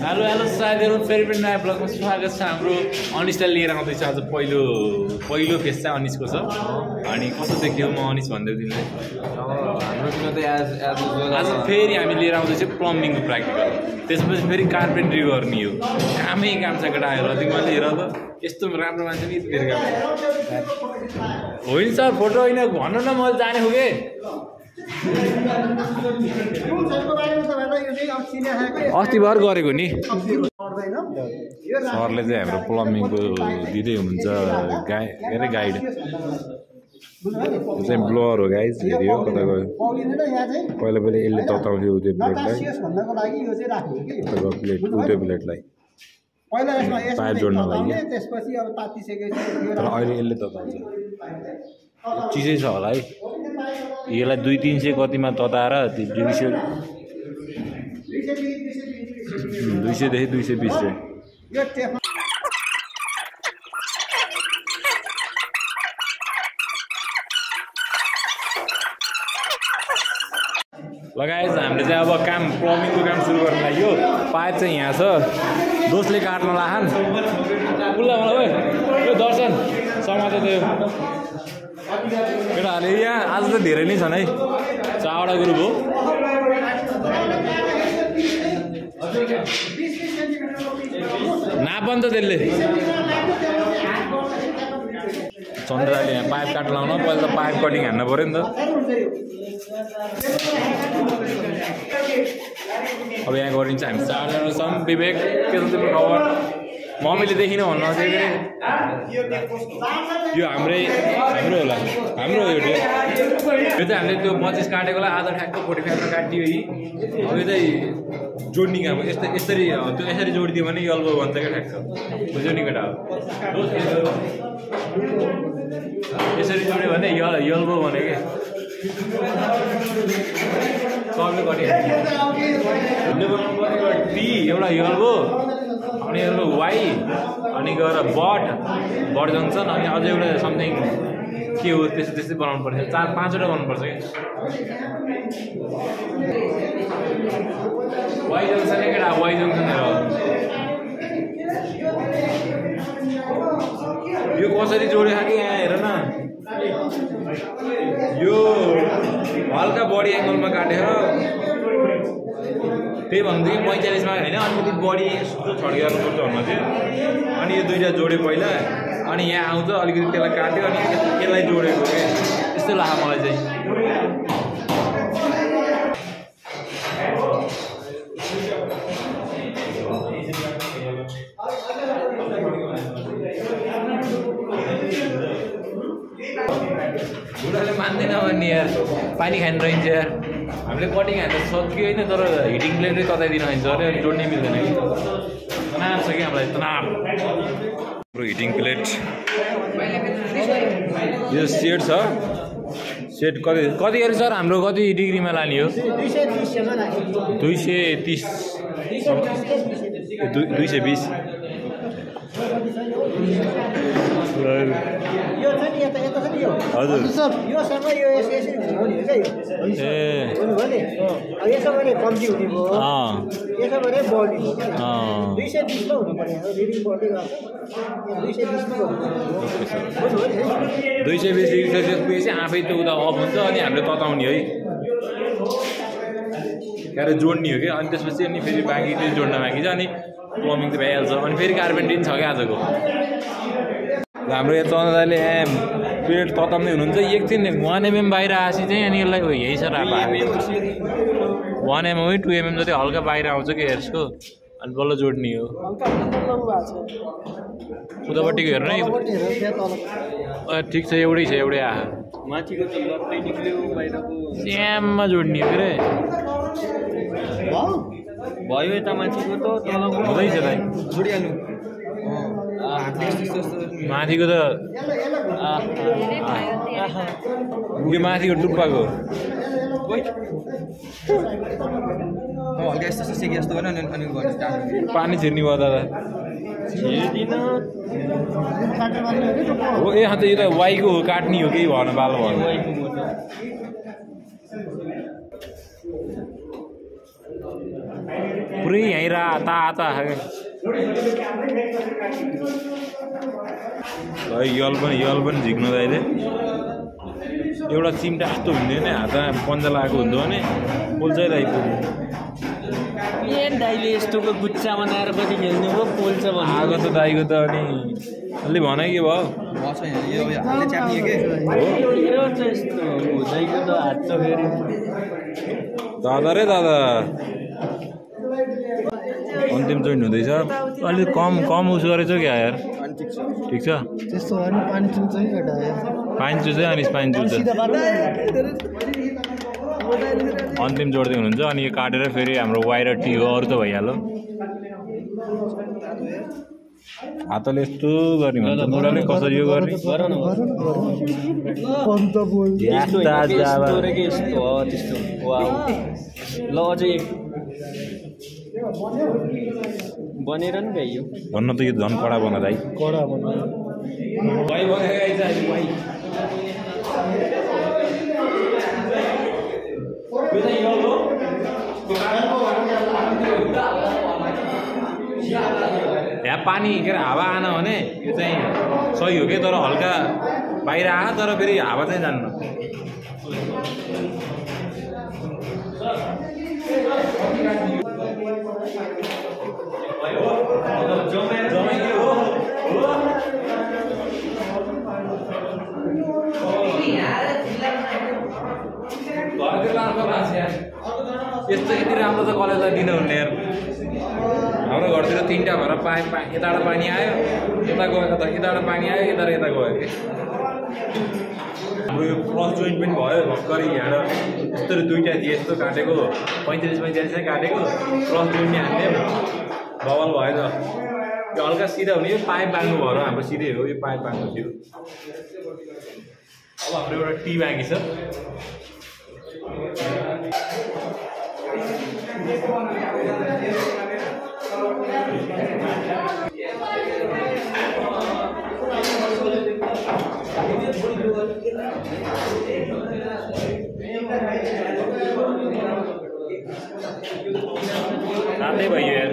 Hello hello साथीहरु फेरि पनि नयाँ ब्लगमा स्वागत छ हाम्रो अनिसलाई लिएर आउँदैछ आज पहिलो फेस चाहिँ अनिसको छ अनि कस्तो देखियो म अनिस भन्दै तिमीलाई हाम्रो किन त आज फेरि हामी लिएर आउँदैछ प्लम्बिङको प्र्याक्टिकल त्यसपछि फेरि कार्पेन्ट्री गर्ने हो कामै काम छ केटाहरु तिमीले हेर त यस्तो राम्रो मान्छे नि फेरि काम होइन सर फोटो हैन भन्नु न म जाने हो के अस्ति भर गरेको नि सरले चाहिँ हाम्रो प्लम्बिङको दिँदै हुनुहुन्छ गाइड चाहिँ ब्लोअर हो गाइज हेऱ्यो कता गयो पहिला यसले तताउँथ्यो त्यो प्लेटलाई त्यो प्लेटलाई पाइप जोड्न लागि तर अहिले यसले तताउँछ चिजै छ होला है यसलाई 200-300 कतिमा तताएर 200 देखि 220 चाहिँ लगाएछ हामीले चाहिँ अब काम प्लम्बिङको काम सुरु गर्न लाग्यो पाइप चाहिँ यहाँ छ दोस्ले काट्न लाहान उल्ला मलाई यो दर्शन समाज त्यो केटाहरूले यहाँ आज त धेरै नै छन् है 4वटा ग्रुप हो नापन त त्यसले चन्द्रले यहाँ पाइप काट्न लाउन पहिला त पाइप कटिङ हान्न पऱ्यो नि त अब यहाँ गरिन्छ हामी 4जना छौँ विवेक के छ तिम्रो खबर मम्मीले देखिन भन्नु आउँथ्यो यो हाम्रो होला हाम्रो हो यो चाहिँ हामीले त्यो 25 काटेकोलाई आधा ठ्याक्क 45 काटियो अब यो चाहिँ जोड्ने काम यसरी जोडिदियो भने यल्बो भन्छ क्या ठ्याक्क बुझ्यो नि केटा यसरी जोड्यो भने यल्बो भने के सबले कटिहाल्छ टी एउटा यल्बो अनि यल्बो वाइ अनि गएर बट जङ्सन अनि अझै एउटा समथिङ के हो त्यस्तै बनाउनु पर्छ 4-5वटा बनाउनुपर्छ क्या वाइ जङ्सन केटा वाइ जङ्सन यो कसरी जोड्यो कि यहाँ हेर न यो हल्का बडी एङ्गलमा काटेर त्यही भन्नु कि 45 मा होइन अलिकति बडी यस्तो छड्किहाल्नुपर्छ भन्नु चाहिँ अनि यो दुईवटा जोड्यो पहिला अनि यहाँ आउँछ अलिकति त्यसलाई काट्यो अनि यसलाई जोडेको के यस्तो लाग्छ मलाई चाहिँ बुढाले मान्दैन भन्ने यार पानी खानु रहन्छ यार हामीले कटिङ हाल्दा सक्यो होइन तर हिटिङ प्लेटै तताइदिन हुन्छ अरे अनि जोड्नै मिल्दैन कि तनाव छ कि हामीलाई तनाव हाम्रो हिटिङ प्लेट यो सेट छ सेट कति गरी सर हाम्रो कति डिग्रीमा लाने हो 230 220 हजुर यो समय यो यसरी हुने हो क्या ए भने अब यसो भने कम्ती हुने भयो यसो भने बढी हो 220 मा हुनु पर्ने हो रिडिङ बढ्दै गएको 220 मा हुनु 220 डिग्री सेल्सियस पुगेपछि आफै त उता अफ हुन्छ अनि हामीले तताउने है क्यारे जोड्ने हो कि अनि त्यसपछि अनि फेरि बाँकी त्यो जोड्न बाँकी छ अनि प्लम्बिङ त भइहाल्छ अनि फेरि कार्पेन्ट्री छ क्या आजको हाम्रो यहाँ चन्द्रले प्लेट तताउँदै हुनुहुन्छ एकछिन 1 mm बाहिर आएपछि चाहिँ अनि यसलाई यही छ 1 mm 2 mm जति हल्का बाहिर आउँछ कि यसको अनि बल्ल जोड्ने हो उतापट्टिको हेर्नु है ठिक छ एउटै छ एउटै आहा माथिको त लट्टै निक्ल्यो बाहिरको स्याममा जोड्ने हो के भयो यता माथिको त तलको हुँदैछ दाइ जोडिहाल्नु माथिको त यो माथिको टुप्पाको हल्का यस्तो सेकी जस्तो गर्नु अनि पानी छिर्ने भयो दादा छिर्दिन हो ए अन्त यो त वाइको काट्ने हो केही भन बाल भन पुरै यहीँ ताता यल पनि झिक्नु दाइले एउटा चिम्टा जस्तो हुँदैन हातमा पन्जा लगाएको हुन्थ्यो भने पोल्छै आइपुग्यो दाइले यस्तोको गुच्चा बनाएर कति खेल्नु भयो पोल्छ भने आगो त दाइको त अनि अलि भनाइ के भयो दाइको त हात छ फेरि दादा रे दादा अन्तिम जोइन हुँदैछ अलिक कम उस गरेछ क्या यार ठिक छ त्यस्तो हो नि पानी चुन्छ नि केटा पानी चुन्छ अनि पानी चुन्छ अन्तिम जोड्दै हुनुहुन्छ अनि यो काटेर फेरि हाम्रो वायर टी हो अरू त भइहाल्यो हातले यस्तो गर्ने भन्छ मुराले कसरी यो गर्ने ल अझै बनेर नि भ्याइयो भन्न त यो झन् कडा बना दाइ कडा बना यहाँ पानी के अरे हावा आएन भने यो चाहिँ सही हो कि तर हल्का बाहिर आयो तर फेरि हावा चाहिँ जान्न यस्तो यति राम्रो त कलेजलाई दिन हुने हाम्रो घरतिर 3टा भएर यताबाट पानी आयो यता गयो यताबाट पानी आयो यता गयो कि हाम्रो यो प्लस जोइन्ट पनि भयो भर्खरै यहाँ यस्तो 2टा थिए यस्तो काटेको 45 चाहिँ काटेको प्लस जोइन्ट नि हान्ने बबल भयो त यो हल्का सिधा हुने यो पाइप बाँध्नु भएर हाम्रो सिधै हो यो पाइप बाँध्नु थियो अब हाम्रो एउटा टी बाँकी छ रातै भयो यार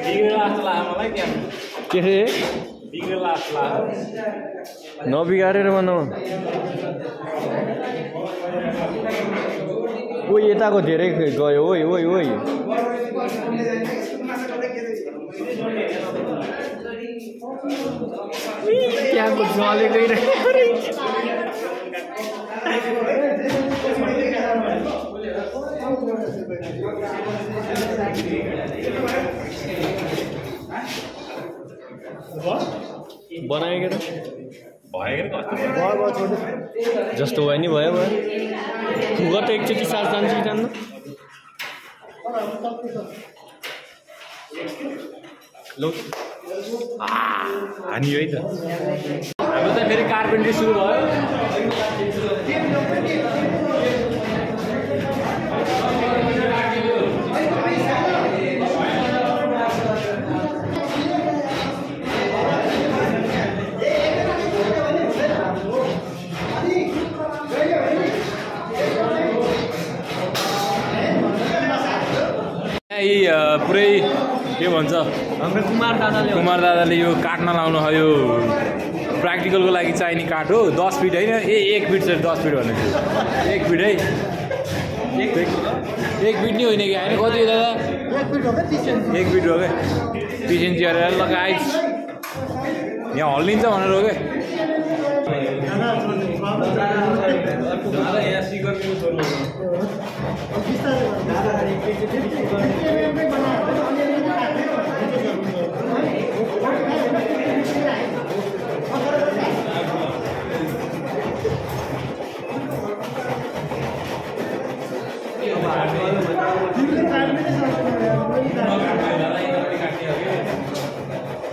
बिग्रेला जस्तो लाग्यो मलाई त्यहाँ के रे बिग्रेला जस्तो लाग्यो नबिगारेर बनाऊ ओ यताको धेरै गयो ओइ त्यहाँको जले गइरहेको बनायो के जस्तो भयो नि भयो खुगा त एकचोटि सास जान्छ कि जान्न हानि है त हाम्रो त फेरि कार्पेन्ट्री सुरु भयो पुरै के भन्छ हाम्रो कुमार दादाले यो काट्न लाउनु यो प्र्याक्टिकलको लागि चाहिने काठ हो 10 फिट होइन 1 फिट छ 10 फिट भन्नु थियो 1 फिट है 1 फिट नि होइन कि होइन कति हो दादा 1 फिट हो क्या 30 इन्च गरेर लगाइ यहाँ हल्लिन्छ भनेर हो क्या दादा यहाँ सिकर्मीको छोड्नु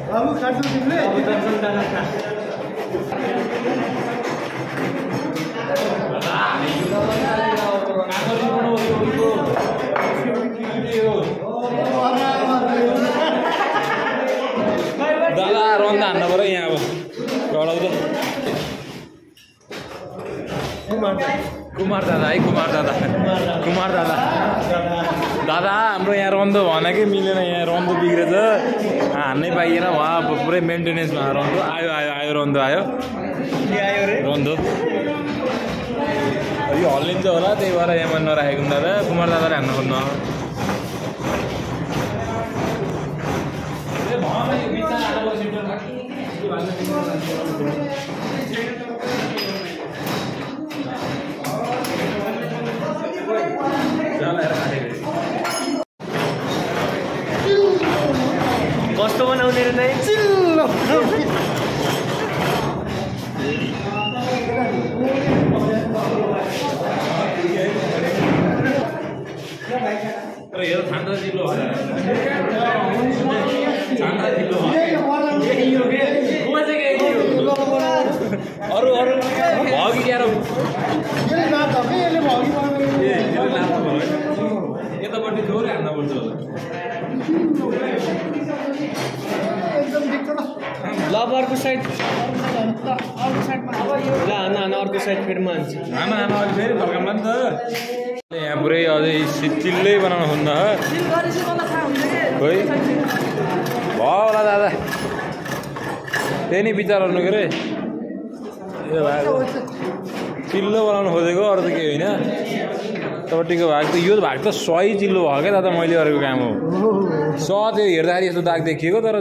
बाबू काट दो तिमीले दादा रन्दा हान्न पऱ्यो यहाँ अब गराउँछ कुमार दादा है कुमार दादा दादा हाम्रो यहाँ रन्धो भनेकै मिलेन यहाँ रन्धो बिग्रेछ हान्नै पाइएन उहाँ पुरै मेन्टेनेन्समा रन्धो आयो रन्धो आयो के आयो रे रन्धो यो हल्लिन्छ होला त्यही भएर यहाँ नराखेको दादा कुमार दादाले हान्न खोज्नु कस्तो बनाउने रे दाइ चिल्लो यो ठान्डा जिल्लो अरू भगी क्यार यतापट्टि थोरै हान्न पर्छ होला ल अब अर्को साइड ल हान अर्को साइड फेरि मान्छ हान अहिले फेरि फर्काउँला नि त यहाँ पुरै अझै चिल्लै बनाउनु खोज्नु खोइ भयो होला दादा त्यही नि विचार गर्नु के अरे यो भाग चिल्लो बनाउनु खोजेको अरू त केही होइन तपाईँको भाग त यो भाग त सही चिल्लो भयो क्या दादा मैले गरेको काम हो त्यो हेर्दाखेरि यस्तो दाग देखिएको तर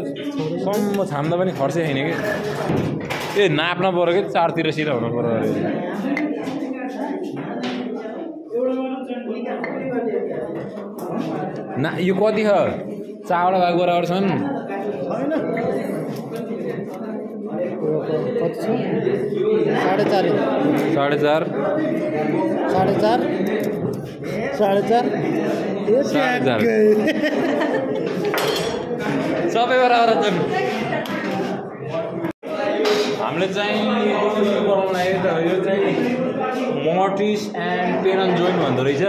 सम्म छाम्दा पनि खर्चै छैन कि ए नाप्न पऱ्यो कि चारतिर सिधा हुनु पऱ्यो अरे ना यो कति छ चारवटा भाग बराबर छन् साढे चार सबै बराबर छन् हामीले चाहिँ बनाउनु लाग्यो त यो चाहिँ मोर्टिस एन्ड पेरन जोइन्ट भन्दो रहेछ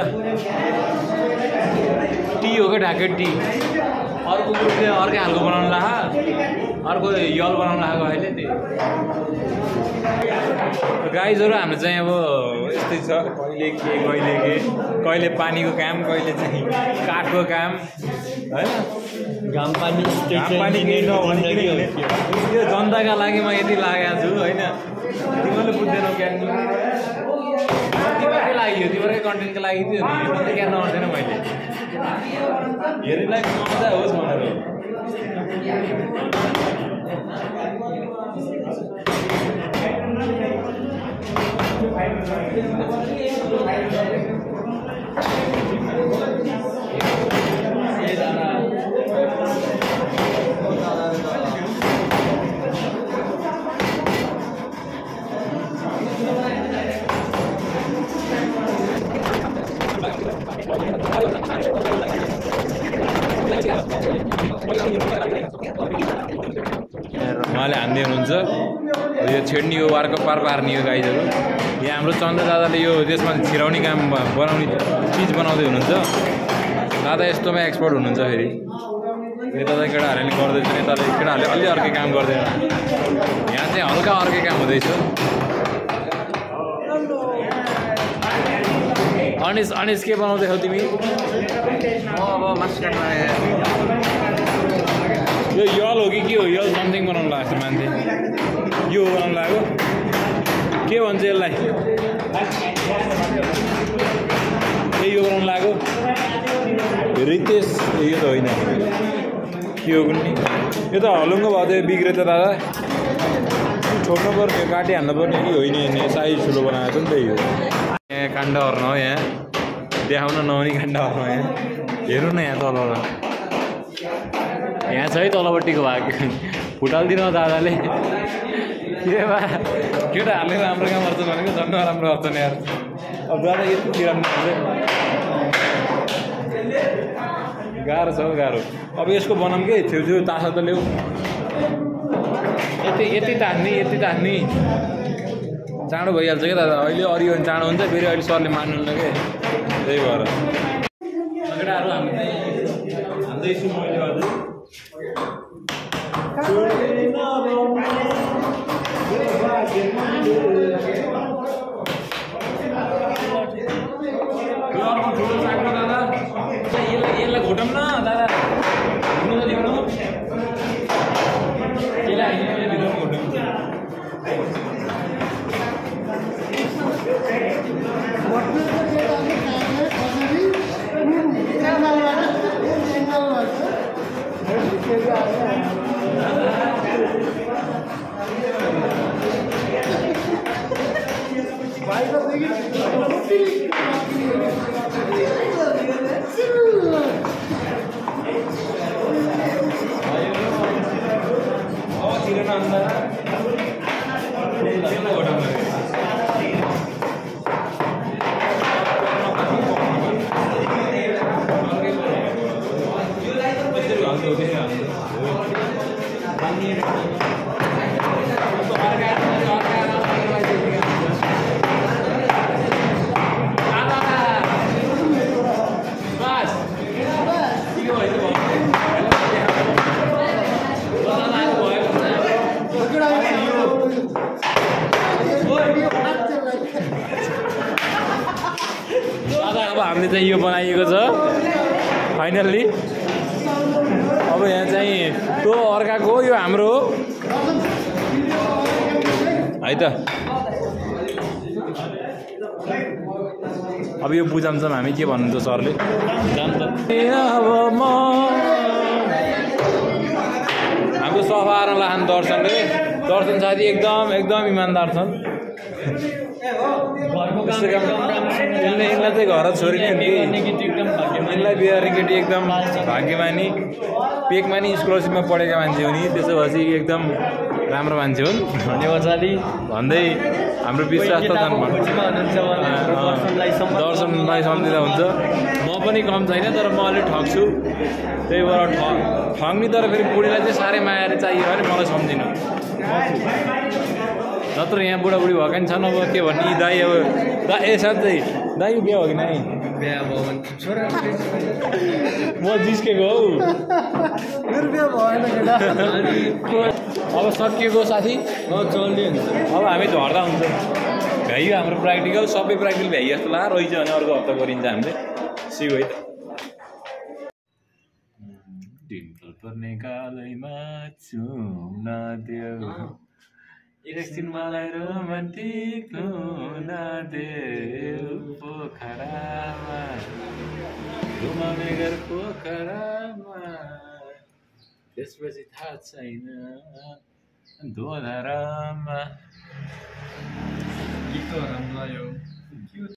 टी हो क्या ढाके टी अर्को ग्रुपले अर्कै खालको बनाउनु लाग अर्को यल बनाउनु लागेको अहिले त्यही गाइजहरू हाम्रो चाहिँ अब यस्तै छ कहिले पानीको काम कहिले चाहिँ काठको काम होइन घाम पानी यो जनताका लागि म यति लागेको छु होइन तिमीले बुझ्दैनौ क्या तिमीहरूकै लागि हो तिमीहरूकै कन्टेन्टको लागि थियो नि मात्रै क्या नगर्दैन मैले हेर्नेलाई मजा होस् भनेर उहाँले हान्दै हुनुहुन्छ यो छेड्ने हो वारको पार पार्ने हो गाईहरू यहाँ हाम्रो चन्द्र दादाले यो त्यसमा छिराउने काम बनाउने चिज बनाउँदै हुनुहुन्छ दादा यस्तोमा एक्सपर्ट हुनुहुन्छ फेरि यता चाहिँ केटाहरूले गर्दैछ नि तर केटाहरूले अलि अर्कै काम गर्दैन यहाँ चाहिँ हल्का अर्कै काम हुँदैछ अनिस के बनाउँदैछौ तिमी अब मासु काट्न यो यल हो कि के हो यल समथिङ बनाउनु लाग्छ मान्छे यो बनाउनु लाग्यो के भन्छ यसलाई ए यो बनाउनु लाग्यो रितेश यो त होइन के हो कुनै यो त हलुङ्गो भयो त बिग्रे त दादा छोड्नु पर्ने काटी हान्नु पर्ने कि होइन साइज ठुलो बनाएको छ नि त्यही हो यहाँ काण्ड हर्न हो यहाँ देखाउन नहुने काण्ड हर्न यहाँ हेर्नु न यहाँ तलबाट यहाँ छ है तलपट्टिको भाग फुटालिदिनु दादाले के भा केटाहरूले राम्रो काम गर्छ भनेको झन् राम्रो गर्छ नि यार अब दादा यति गाह्रो छ गाह्रो अब यसको बनाऊँ कि छेउछेउ तासा त ल्याऊ यति तान्ने चाँडो भइहाल्छ क्या दादा अहिले अरियो भने चाँडो हुन्छ फेरि अहिले सरले मान्नुहुन्न कि त्यही भएर केटाहरू हामी चाहिँ हान्दैछु मैले हजुर अर्को ठुलो साग्रो दादा यसलाई घोटौँ न दादा हिँड्नु त हिँड्नु यसलाई भित्र घोटौँ हामीले चाहिँ यो बनाइएको छ फाइनल्ली। अब यहाँ चाहिँ त्यो अर्काको यो हाम्रो है त। अब यो बुझाउँछौँ हामी के भन्नुहुन्छ सरले जान्छ। अब म हाम्रो सफा लाहान दर्शन साथी एकदम इमान्दार छन्। यिनलाई चाहिँ घर छोरी नै यिनलाई बिहारी केटी एकदम भाग्यमानी पेकमानी स्कलरसिपमा पढेका मान्छे हो नि। त्यसो भएपछि एकदम राम्रो मान्छे हुन् भन्दै हाम्रो विश्वास त दर्शनलाई सम्झिँदा हुन्छ। म पनि कम छैन तर म अलिक ठग्छु, त्यही भएर ठग्ने। तर फेरि बुढीलाई चाहिँ साह्रै मायाले चाहियो भने मलाई सम्झिनु, नत्र यहाँ बुढाबुढी भएका नि छन्। अब के भन्ने दाइ अब साँच्चै दाइ बिहा हो कि नाइ? बिहा भयो भने छोरा म जिस्केको हौ। अब सकिएको साथी चल्यो। अब हामी झर्दा हुन्छ भ्याइयो हाम्रो प्र्याक्टिकल, सबै प्र्याक्टिकल भ्याइ जस्तो लाग्यो। रहेछ भने अर्को हप्ता गरिन्छ हामीले। सिउ है त। डिम्पल पर्ने गालैमा चुम्न देऊ, एकछिन मलाई रोमान्टिक हुन देऊ पोखरामा, घुमाउने घर पोखरामा, त्यसपछि थाहा छैन धोधारामा। गीत राम्रो लाग्यो।